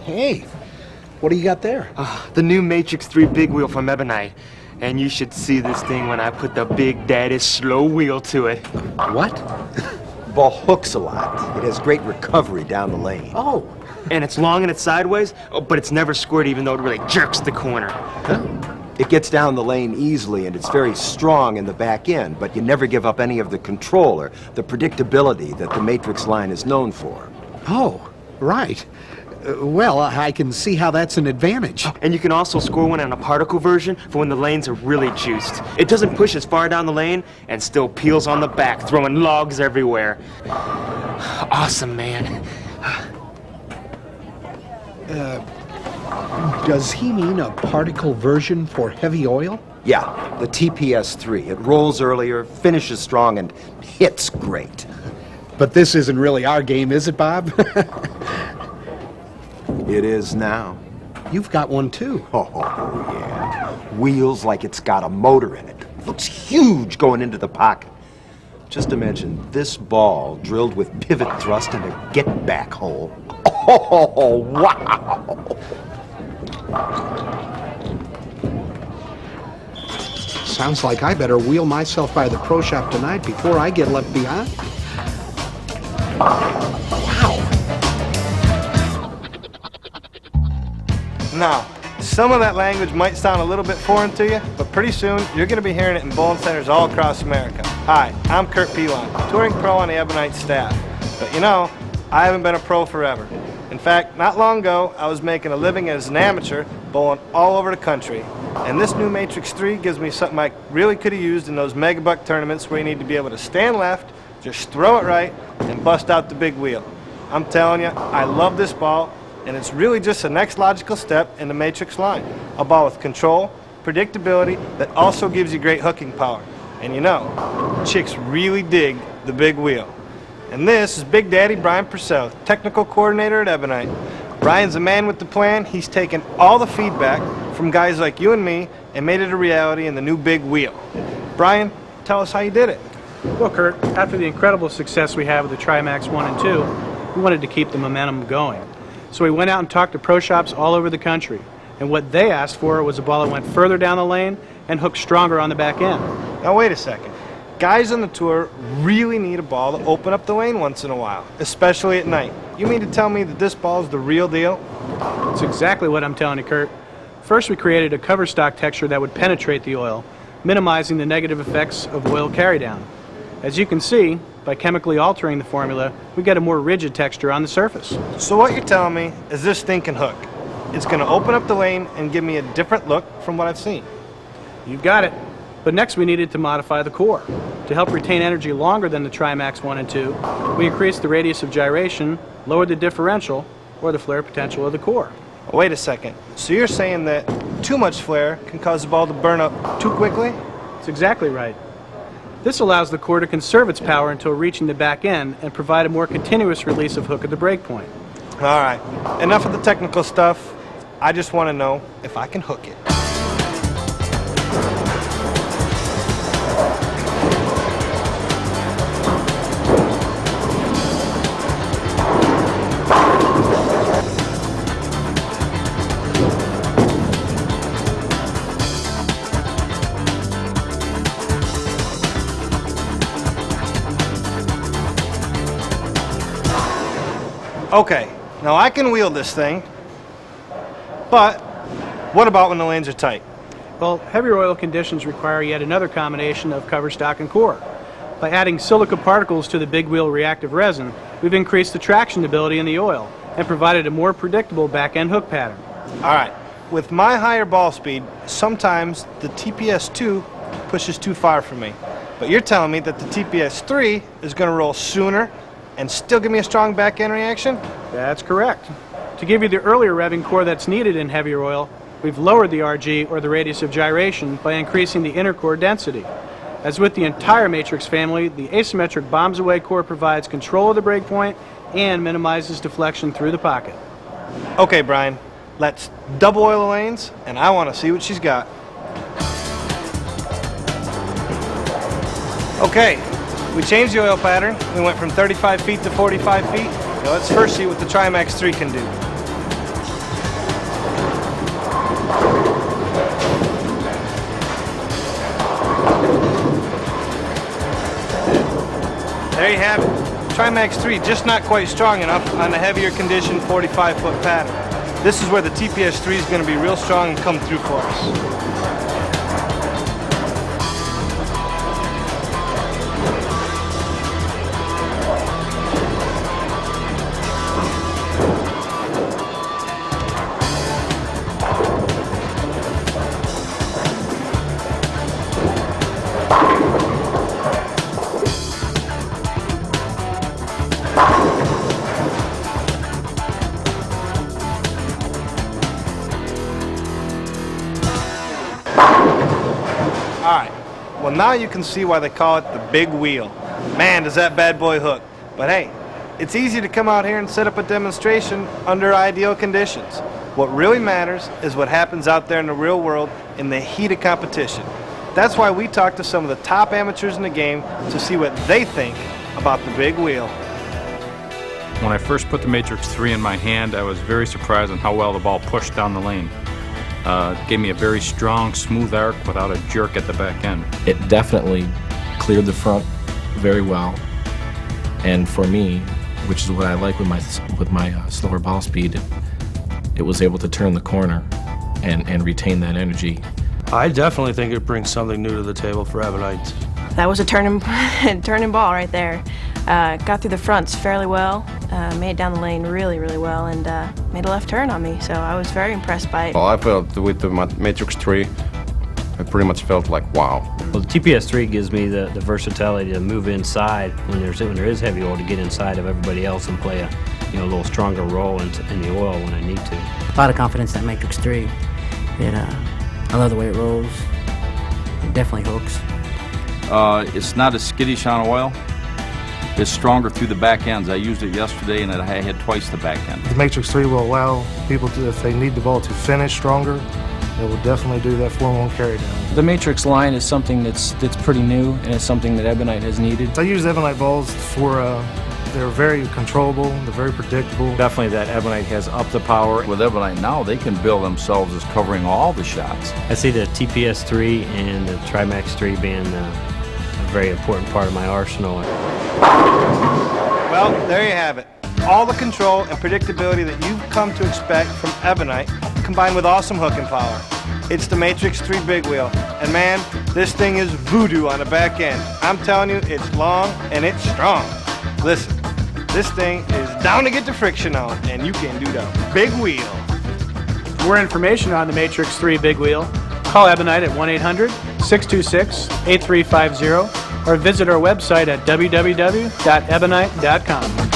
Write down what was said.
Hey, what do you got there? The new Matrix 3 big wheel from Ebonite. And you should see this thing when I put the Big Daddy slow wheel to it. What? Ball hooks a lot. It has great recovery down the lane. Oh. And it's long and it's sideways, but it's never squared even though it really jerks the corner. Huh? It gets down the lane easily and it's very strong in the back end, but you never give up any of the control or the predictability that the Matrix line is known for. Oh, right. Well, I can see how that's an advantage. And you can also score one on a particle version for when the lanes are really juiced. It doesn't push as far down the lane and still peels on the back, throwing logs everywhere. Awesome, man. Does he mean a particle version for heavy oil? Yeah, the TPS-3. It rolls earlier, finishes strong, and hits great. But this isn't really our game, is it, Bob? It is now. You've got one, too. Oh, yeah. Wheels like it's got a motor in it. Looks huge going into the pocket. Just imagine this ball drilled with pivot thrust and a get-back hole. Oh, wow! Sounds like I better wheel myself by the pro shop tonight before I get left behind. Wow! Now, some of that language might sound a little bit foreign to you, but pretty soon you're going to be hearing it in bowling centers all across America. Hi, I'm Kurt Pilon, touring pro on the Ebonite staff. But you know, I haven't been a pro forever. In fact, not long ago, I was making a living as an amateur bowling all over the country. And this new Matrix 3 gives me something I really could have used in those megabuck tournaments where you need to be able to stand left, just throw it right, and bust out the big wheel. I'm telling you, I love this ball, and it's really just the next logical step in the Matrix line. A ball with control, predictability, that also gives you great hooking power. And you know, chicks really dig the big wheel. And this is Big Daddy Brian Purcell, technical coordinator at Ebonite. Brian's a man with the plan. He's taken all the feedback from guys like you and me and made it a reality in the new big wheel. Brian, tell us how you did it. Well, Kurt, after the incredible success we had with the Trimax 1 and 2, we wanted to keep the momentum going. So we went out and talked to pro shops all over the country. And what they asked for was a ball that went further down the lane and hooked stronger on the back end. Now wait a second. Guys on the tour really need a ball to open up the lane once in a while, especially at night. You mean to tell me that this ball is the real deal? That's exactly what I'm telling you, Kurt. First, we created a cover stock texture that would penetrate the oil, minimizing the negative effects of oil carrydown. As you can see, by chemically altering the formula, we get a more rigid texture on the surface. So what you're telling me is this thing can hook. It's going to open up the lane and give me a different look from what I've seen. You've got it. But next we needed to modify the core. To help retain energy longer than the Trimax 1 and 2, we increased the radius of gyration, lowered the differential, or the flare potential of the core. Wait a second. So you're saying that too much flare can cause the ball to burn up too quickly? That's exactly right. This allows the core to conserve its power until reaching the back end and provide a more continuous release of hook at the break point. All right. Enough of the technical stuff. I just want to know if I can hook it. Okay, now I can wheel this thing, but what about when the lanes are tight? Well, heavier oil conditions require yet another combination of cover stock and core. By adding silica particles to the big wheel reactive resin, we've increased the traction ability in the oil and provided a more predictable back-end hook pattern. All right, with my higher ball speed, sometimes the TPS-2 pushes too far for me. But you're telling me that the TPS-3 is going to roll sooner and still give me a strong back-end reaction? That's correct. To give you the earlier revving core that's needed in heavier oil, we've lowered the RG, or the radius of gyration, by increasing the inner core density. As with the entire Matrix family, the asymmetric bombs away core provides control of the break point and minimizes deflection through the pocket. Okay, Brian, let's double oil the lanes, and I want to see what she's got. Okay, we changed the oil pattern. We went from 35 feet to 45 feet. Now let's first see what the Trimax 3 can do. There you have it. Trimax 3 just not quite strong enough on the heavier conditioned 45-foot pattern. This is where the TPS 3 is going to be real strong and come through for us. Alright, well now you can see why they call it the big wheel. Man, does that bad boy hook. But hey, it's easy to come out here and set up a demonstration under ideal conditions. What really matters is what happens out there in the real world in the heat of competition. That's why we talked to some of the top amateurs in the game to see what they think about the big wheel. When I first put the Matrix 3 in my hand, I was very surprised on how well the ball pushed down the lane. It gave me a very strong, smooth arc without a jerk at the back end. It definitely cleared the front very well, and for me, which is what I like with my slower ball speed, it was able to turn the corner and retain that energy. I definitely think it brings something new to the table for Ebonite. That was a turning ball right there. Got through the fronts fairly well, made it down the lane really, really well, and made a left turn on me, so I was very impressed by it. Well, I felt with the Matrix 3, I pretty much felt like, wow. Well, the TPS 3 gives me the versatility to move inside when there is heavy oil, to get inside of everybody else and play a little stronger role in the oil when I need to. A lot of confidence in that Matrix 3. I love the way it rolls. It definitely hooks. It's not as skittish on oil. It's stronger through the back ends. I used it yesterday and I had twice the back end. The Matrix 3 will allow people to, if they need the ball to finish stronger, it will definitely do that 4-1 carry down. The Matrix line is something that's pretty new, and it's something that Ebonite has needed. I use Ebonite balls for, they're very controllable, they're very predictable. Definitely that Ebonite has upped the power. With Ebonite now, they can bill themselves as covering all the shots. I see the TPS 3 and the Trimax 3 being a very important part of my arsenal. Well, there you have it. All the control and predictability that you've come to expect from Ebonite, combined with awesome hooking power. It's the Matrix 3 big wheel. And man, this thing is voodoo on the back end. I'm telling you, it's long and it's strong. Listen, this thing is down to get the friction on, and you can do the big wheel. For more information on the Matrix 3 big wheel, call Ebonite at 1-800-626-8350 or visit our website at www.ebonite.com.